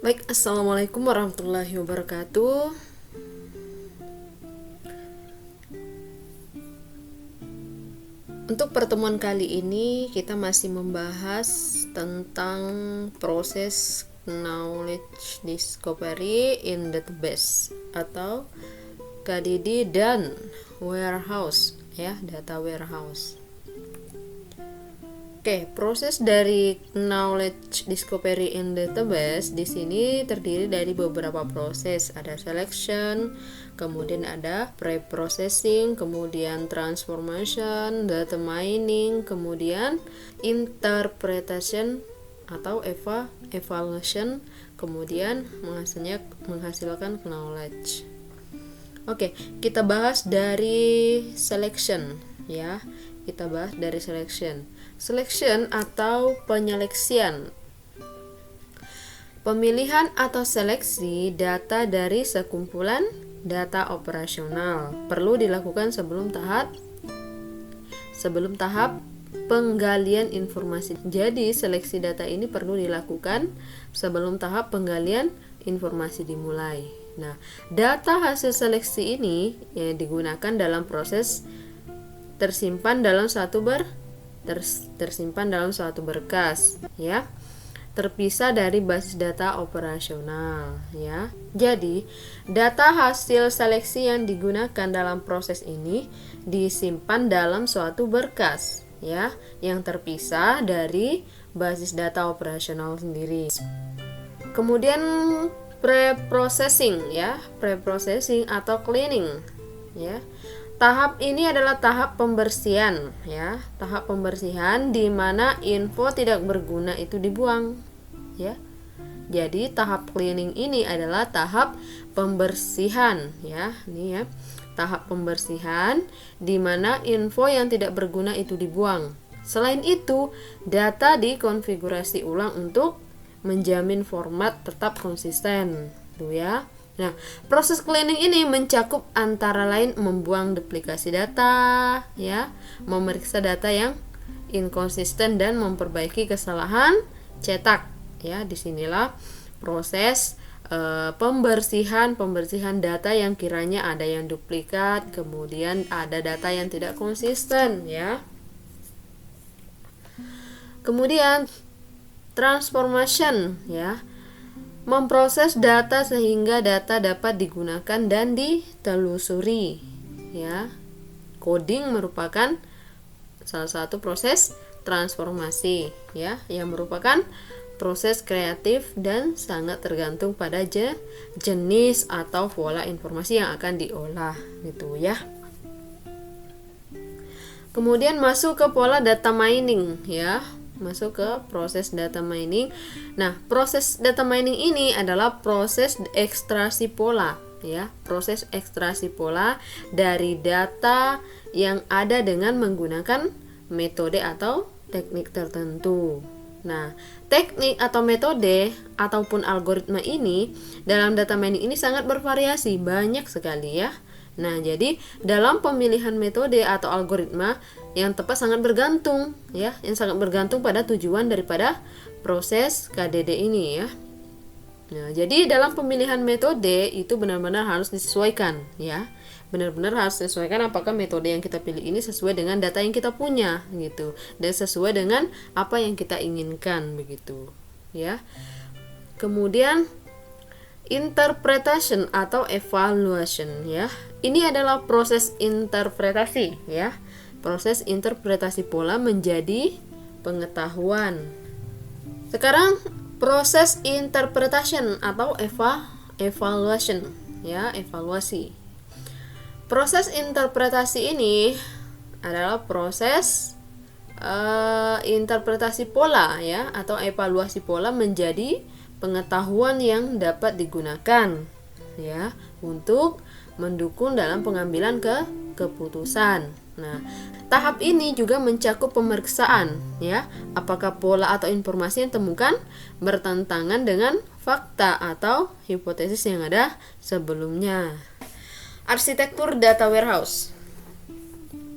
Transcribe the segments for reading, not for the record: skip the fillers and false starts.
Baik, assalamualaikum warahmatullahi wabarakatuh. Untuk pertemuan kali ini kita masih membahas tentang proses knowledge discovery in database atau KDD dan warehouse, ya, data warehouse. Oke, proses dari knowledge discovery in database di sini terdiri dari beberapa proses. Ada selection, kemudian ada pre-processing, kemudian transformation, data mining, kemudian interpretation atau evaluation, kemudian menghasilkan knowledge. Oke, kita bahas dari selection, ya. Kita bahas dari selection. Selection atau penyeleksian. Pemilihan atau seleksi data dari sekumpulan data operasional perlu dilakukan sebelum tahap penggalian informasi. Jadi, seleksi data ini perlu dilakukan sebelum tahap penggalian informasi dimulai. Nah, data hasil seleksi ini digunakan dalam proses tersimpan dalam suatu berkas, ya, terpisah dari basis data operasional, ya. Jadi, data hasil seleksi yang digunakan dalam proses ini disimpan dalam suatu berkas, ya, yang terpisah dari basis data operasional sendiri. Kemudian pre-processing, ya, pre-processing atau cleaning, ya. Tahap ini adalah tahap pembersihan, ya, tahap pembersihan di mana info tidak berguna itu dibuang, ya. Jadi tahap cleaning ini adalah tahap pembersihan, ya, ini ya, tahap pembersihan di mana info yang tidak berguna itu dibuang. Selain itu, data dikonfigurasi ulang untuk menjamin format tetap konsisten, tuh ya. Nah, proses cleaning ini mencakup antara lain membuang duplikasi data, ya, memeriksa data yang inkonsisten dan memperbaiki kesalahan cetak, ya. Disinilah proses pembersihan data yang kiranya ada yang duplikat, kemudian ada data yang tidak konsisten, ya. Kemudian transformation, ya, memproses data sehingga data dapat digunakan dan ditelusuri, ya. Coding merupakan salah satu proses transformasi, ya, yang merupakan proses kreatif dan sangat tergantung pada jenis atau pola informasi yang akan diolah, gitu ya. Kemudian masuk ke pola data mining, ya. Masuk ke proses data mining. Nah, proses data mining ini adalah proses ekstraksi pola, ya, proses ekstraksi pola dari data yang ada dengan menggunakan metode atau teknik tertentu. Nah, teknik atau metode ataupun algoritma ini dalam data mining ini sangat bervariasi, banyak sekali, ya. Nah, jadi dalam pemilihan metode atau algoritma yang tepat sangat bergantung, ya, yang sangat bergantung pada tujuan daripada proses KDD ini, ya. Nah, jadi dalam pemilihan metode itu benar-benar harus disesuaikan, ya. Benar-benar harus disesuaikan apakah metode yang kita pilih ini sesuai dengan data yang kita punya, gitu, dan sesuai dengan apa yang kita inginkan, begitu, ya. Kemudian interpretation atau evaluation, ya. Ini adalah proses interpretasi, ya. Proses interpretasi pola menjadi pengetahuan. Sekarang proses interpretation atau evaluation, ya, evaluasi. Proses interpretasi ini adalah proses interpretasi pola, ya, atau evaluasi pola menjadi pengetahuan yang dapat digunakan, ya, untuk mendukung dalam pengambilan keputusan. Nah, tahap ini juga mencakup pemeriksaan, ya, apakah pola atau informasi yang temukan bertentangan dengan fakta atau hipotesis yang ada sebelumnya. Arsitektur data warehouse.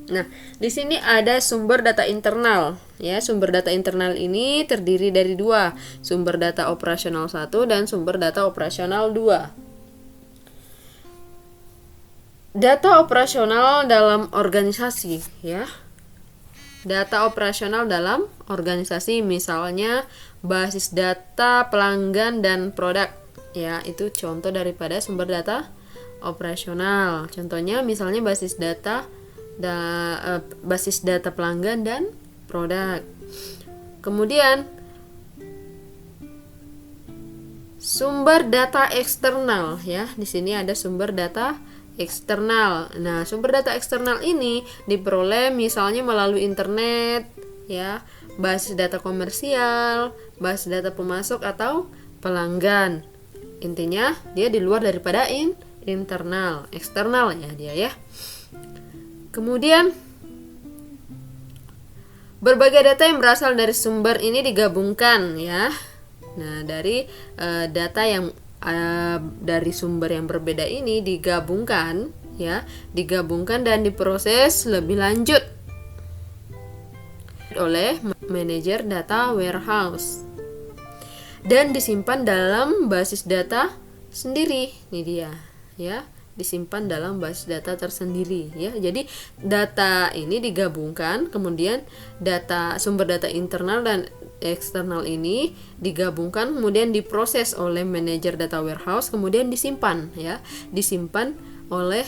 Nah, di sini ada sumber data internal, ya. Sumber data internal ini terdiri dari dua, sumber data operasional 1 dan sumber data operasional 2. Data operasional dalam organisasi, ya. Data operasional dalam organisasi, misalnya basis data pelanggan dan produk, ya. Itu contoh daripada sumber data operasional. Contohnya misalnya basis data pelanggan dan produk. Kemudian sumber data eksternal, ya. Di sini ada sumber data eksternal. Nah, sumber data eksternal ini diperoleh misalnya melalui internet, ya, basis data komersial, basis data pemasok atau pelanggan. Intinya dia di luar daripada internal, eksternal ya dia, ya. Kemudian berbagai data yang berasal dari sumber ini digabungkan, ya. Nah, dari data yang dari sumber yang berbeda ini digabungkan, ya, digabungkan dan diproses lebih lanjut oleh manajer data warehouse dan disimpan dalam basis data sendiri. Ini dia, ya, disimpan dalam basis data tersendiri, ya. Jadi data ini digabungkan, kemudian sumber data internal dan eksternal ini digabungkan, kemudian diproses oleh manajer data warehouse, kemudian disimpan, ya, disimpan oleh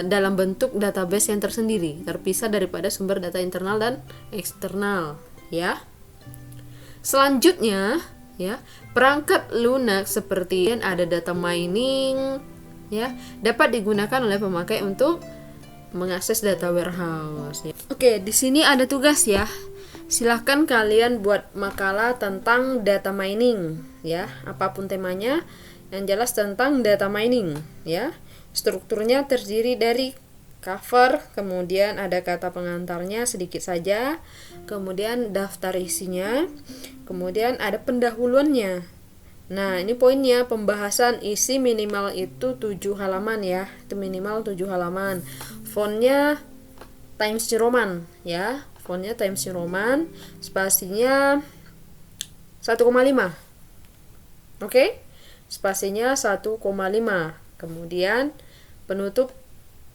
dalam bentuk database yang tersendiri, terpisah daripada sumber data internal dan eksternal, ya. Selanjutnya, ya, perangkat lunak seperti ada data mining, ya, dapat digunakan oleh pemakai untuk mengakses data warehouse, ya. Oke, di sini ada tugas, ya. Silahkan kalian buat makalah tentang data mining, ya, apapun temanya, yang jelas tentang data mining, ya. Strukturnya terdiri dari cover, kemudian ada kata pengantarnya sedikit saja, kemudian daftar isinya, kemudian ada pendahuluannya. Nah, ini poinnya, pembahasan isi minimal itu 7 halaman, ya. Itu minimal 7 halaman. Fontnya Times New Roman, ya. Fontnya Times New Roman, spasinya 1,5. Oke? Spasinya 1,5. Kemudian penutup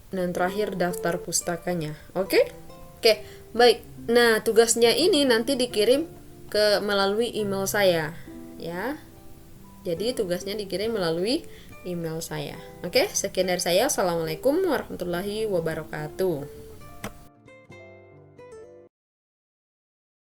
dan terakhir daftar pustakanya. Oke? Oke, baik. Nah, tugasnya ini nanti dikirim melalui email saya, ya. Jadi tugasnya dikirim melalui email saya. Oke, sekian dari saya. Assalamualaikum warahmatullahi wabarakatuh.